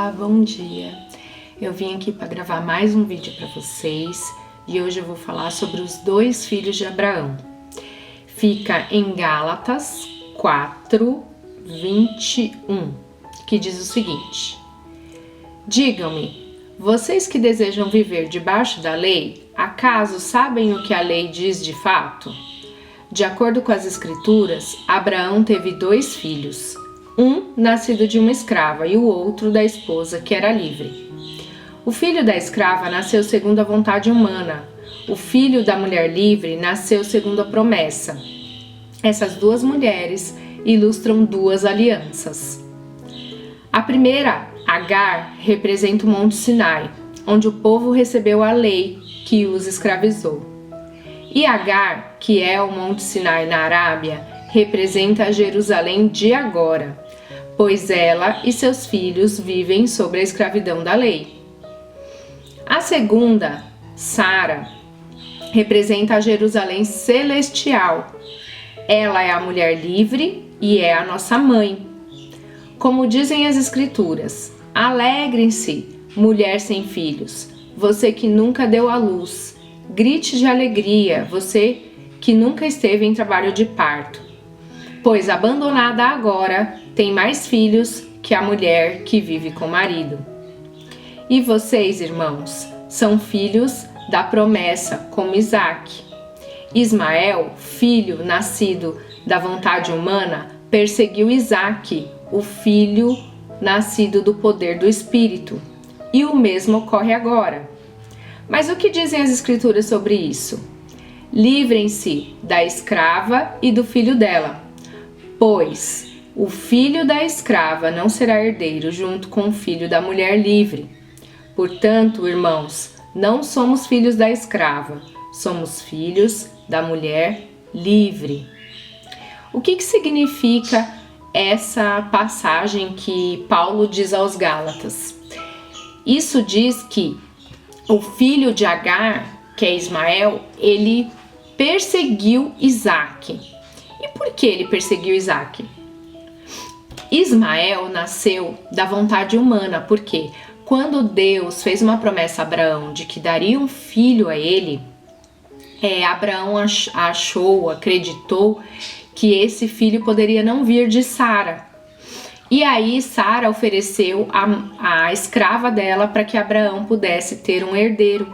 Olá, bom dia! Eu vim aqui para gravar mais um vídeo para vocês e hoje eu vou falar sobre os dois filhos de Abraão. Fica em Gálatas 4:21, que diz o seguinte: Digam-me, vocês que desejam viver debaixo da lei, acaso sabem o que a lei diz de fato? De acordo com as Escrituras, Abraão teve dois filhos, um nascido de uma escrava e o outro da esposa, que era livre. O filho da escrava nasceu segundo a vontade humana. O filho da mulher livre nasceu segundo a promessa. Essas duas mulheres ilustram duas alianças. A primeira, Agar, representa o Monte Sinai, onde o povo recebeu a lei que os escravizou. E Agar, que é o Monte Sinai na Arábia, representa a Jerusalém de agora, pois ela e seus filhos vivem sob a escravidão da lei. A segunda, Sara, representa a Jerusalém celestial. Ela é a mulher livre e é a nossa mãe. Como dizem as Escrituras, alegrem-se, mulher sem filhos, você que nunca deu à luz. Grite de alegria, você que nunca esteve em trabalho de parto, pois abandonada agora tem mais filhos que a mulher que vive com o marido. E vocês, irmãos, são filhos da promessa, como Isaque. Ismael, filho nascido da vontade humana, perseguiu Isaque, o filho nascido do poder do Espírito. E o mesmo ocorre agora. Mas o que dizem as Escrituras sobre isso? Livrem-se da escrava e do filho dela, pois o filho da escrava não será herdeiro junto com o filho da mulher livre. Portanto, irmãos, não somos filhos da escrava, somos filhos da mulher livre. O que significa essa passagem que Paulo diz aos Gálatas? Isso diz que o filho de Agar, que é Ismael, ele perseguiu Isaque. E por que ele perseguiu Isaque? Ismael nasceu da vontade humana, porque quando Deus fez uma promessa a Abraão de que daria um filho a ele, Abraão acreditou que esse filho poderia não vir de Sara. E aí Sara ofereceu a escrava dela para que Abraão pudesse ter um herdeiro.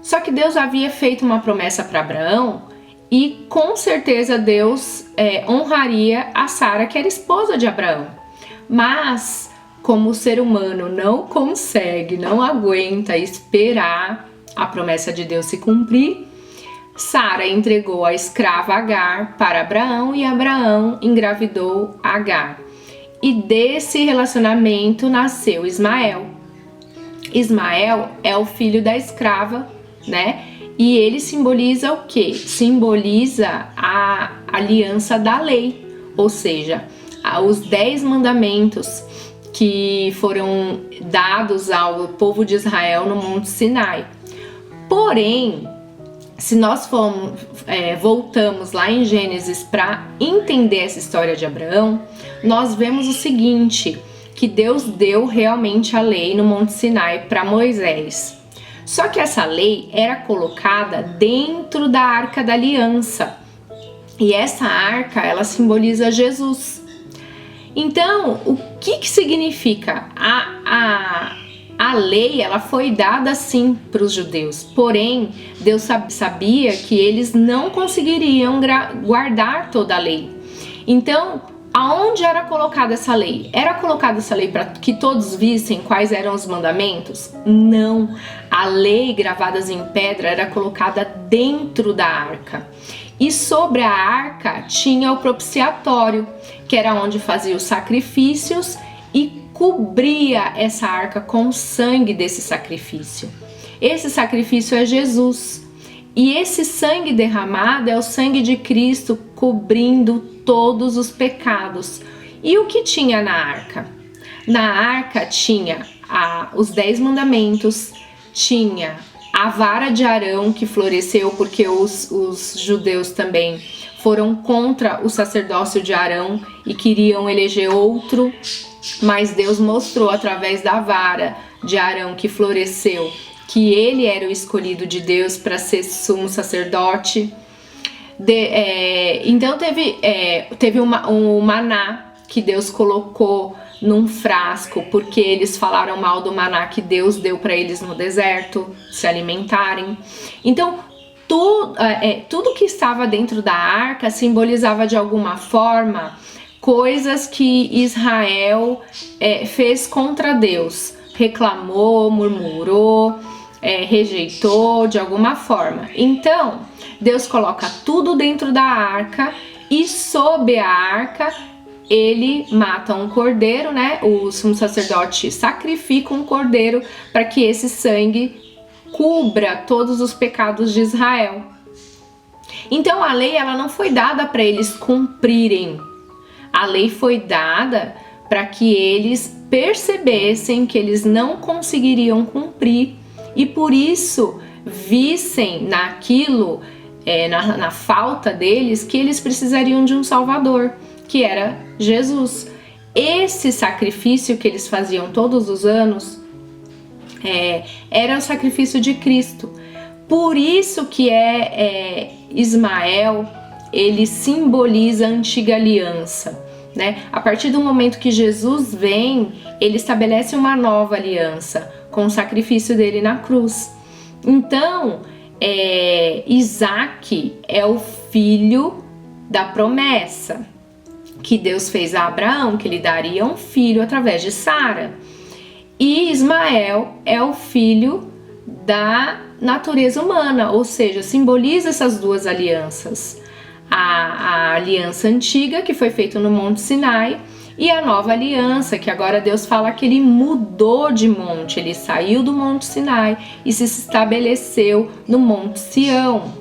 Só que Deus havia feito uma promessa para Abraão e com certeza Deus honraria a Sara, que era esposa de Abraão. Mas como o ser humano não consegue, não aguenta esperar a promessa de Deus se cumprir, Sara entregou a escrava Agar para Abraão e Abraão engravidou Agar. E desse relacionamento nasceu Ismael. Ismael é o filho da escrava, né? E ele simboliza o quê? Simboliza a aliança da lei, ou seja, os 10 mandamentos que foram dados ao povo de Israel no Monte Sinai. Porém, se nós voltamos lá em Gênesis para entender essa história de Abraão, nós vemos o seguinte, que Deus deu realmente a lei no Monte Sinai para Moisés. Só que essa lei era colocada dentro da Arca da Aliança. E essa arca, ela simboliza Jesus. Então, o que significa? A lei, ela foi dada sim para os judeus, porém Deus sabia que eles não conseguiriam guardar toda a lei. Então, aonde era colocada essa lei? Era colocada essa lei para que todos vissem quais eram os mandamentos? Não, a lei gravadas em pedra era colocada dentro da arca. E sobre a arca tinha o propiciatório, que era onde fazia os sacrifícios e cobria essa arca com o sangue desse sacrifício. Esse sacrifício é Jesus. E esse sangue derramado é o sangue de Cristo cobrindo todos os pecados. E o que tinha na arca? Na arca tinha os 10 mandamentos, tinha a vara de Arão que floresceu porque os judeus também foram contra o sacerdócio de Arão e queriam eleger outro, mas Deus mostrou através da vara de Arão que floresceu que ele era o escolhido de Deus para ser sumo sacerdote. Então teve um maná que Deus colocou num frasco, porque eles falaram mal do maná que Deus deu para eles no deserto se alimentarem. Então tudo que estava dentro da arca simbolizava de alguma forma coisas que Israel fez contra Deus, reclamou, murmurou, rejeitou de alguma forma. Então Deus coloca tudo dentro da arca e sob a arca ele mata um cordeiro, né? O sumo sacerdote sacrifica um cordeiro para que esse sangue cubra todos os pecados de Israel. Então a lei ela não foi dada para eles cumprirem. A lei foi dada para que eles percebessem que eles não conseguiriam cumprir e por isso vissem naquilo, na falta deles, que eles precisariam de um Salvador, que era Jesus. Esse sacrifício que eles faziam todos os anos era o sacrifício de Cristo. Por isso que Ismael, ele simboliza a antiga aliança, né? A partir do momento que Jesus vem, ele estabelece uma nova aliança com o sacrifício dele na cruz. Então, Isaac é o filho da promessa que Deus fez a Abraão, que lhe daria um filho através de Sara. E Ismael é o filho da natureza humana, ou seja, simboliza essas duas alianças. A aliança antiga, que foi feita no Monte Sinai, e a nova aliança, que agora Deus fala que ele mudou de monte, ele saiu do Monte Sinai e se estabeleceu no Monte Sião.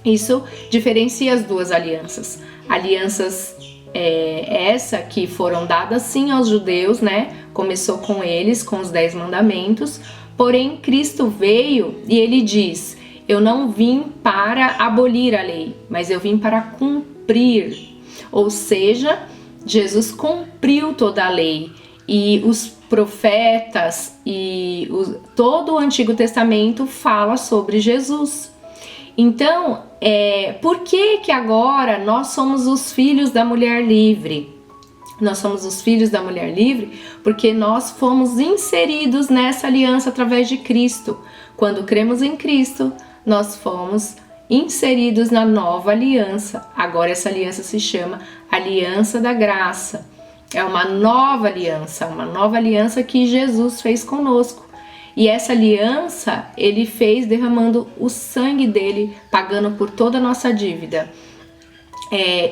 Isso diferencia as duas alianças. Alianças essa que foram dadas sim aos judeus, né? Começou com eles, com os 10 mandamentos, porém Cristo veio e ele diz: eu não vim para abolir a lei, mas eu vim para cumprir. Ou seja, Jesus cumpriu toda a lei e os profetas e todo o Antigo Testamento fala sobre Jesus. Então, por que agora nós somos os filhos da mulher livre? Nós somos os filhos da mulher livre porque nós fomos inseridos nessa aliança através de Cristo. Quando cremos em Cristo, nós fomos inseridos na nova aliança. Agora essa aliança se chama Aliança da Graça. É uma nova aliança que Jesus fez conosco. E essa aliança ele fez derramando o sangue dele, pagando por toda a nossa dívida.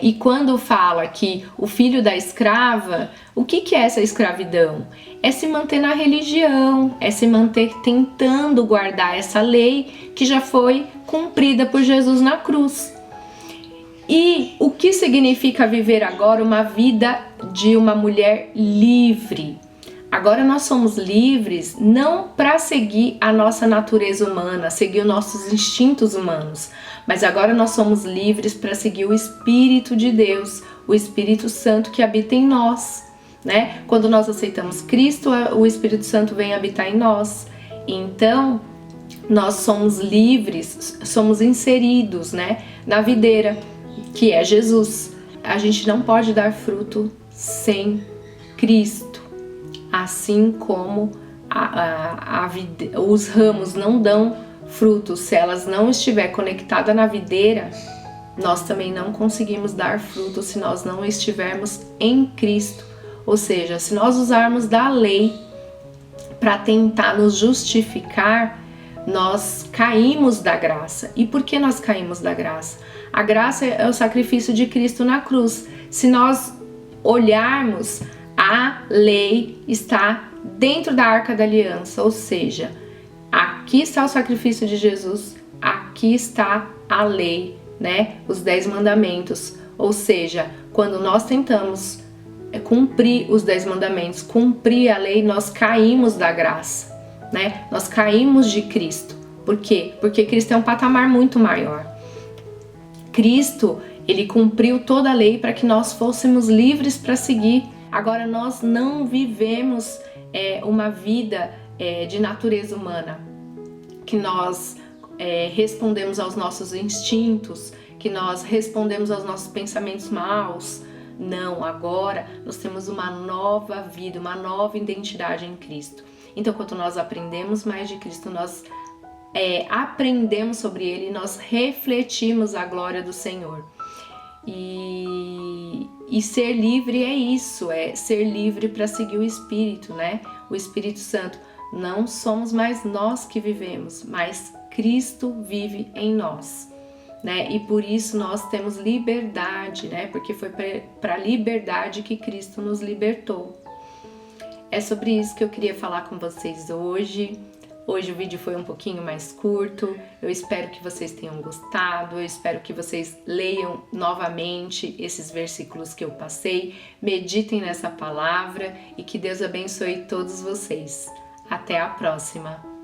E quando fala que o filho da escrava, o que é essa escravidão? É se manter na religião, é se manter tentando guardar essa lei que já foi cumprida por Jesus na cruz. E o que significa viver agora uma vida de uma mulher livre? Agora nós somos livres não para seguir a nossa natureza humana, seguir os nossos instintos humanos, mas agora nós somos livres para seguir o Espírito de Deus, o Espírito Santo que habita em nós, né? Quando nós aceitamos Cristo, o Espírito Santo vem habitar em nós. Então, nós somos livres, somos inseridos, né, na videira, que é Jesus. A gente não pode dar fruto sem Cristo. Assim como os ramos não dão frutos se elas não estiverem conectadas na videira, nós também não conseguimos dar fruto se nós não estivermos em Cristo. Ou seja, se nós usarmos da lei para tentar nos justificar, nós caímos da graça. E por que nós caímos da graça? A graça é o sacrifício de Cristo na cruz. Se nós olharmos, a lei está dentro da Arca da Aliança, ou seja, aqui está o sacrifício de Jesus, aqui está a lei, né? Os 10 mandamentos. Ou seja, quando nós tentamos cumprir os 10 mandamentos, cumprir a lei, nós caímos da graça, né? Nós caímos de Cristo. Por quê? Porque Cristo é um patamar muito maior. Cristo, Ele cumpriu toda a lei para que nós fôssemos livres para seguir. Agora nós não vivemos uma vida de natureza humana, que nós respondemos aos nossos instintos, que nós respondemos aos nossos pensamentos maus. Não, agora nós temos uma nova vida, uma nova identidade em Cristo. Então, quando nós aprendemos mais de Cristo, nós aprendemos sobre Ele, nós refletimos a glória do Senhor. E ser livre é isso, é ser livre para seguir o Espírito, né? O Espírito Santo. Não somos mais nós que vivemos, mas Cristo vive em nós, né? E por isso nós temos liberdade, né? Porque foi para a liberdade que Cristo nos libertou. É sobre isso que eu queria falar com vocês hoje. Hoje o vídeo foi um pouquinho mais curto, eu espero que vocês tenham gostado, eu espero que vocês leiam novamente esses versículos que eu passei, meditem nessa palavra e que Deus abençoe todos vocês. Até a próxima!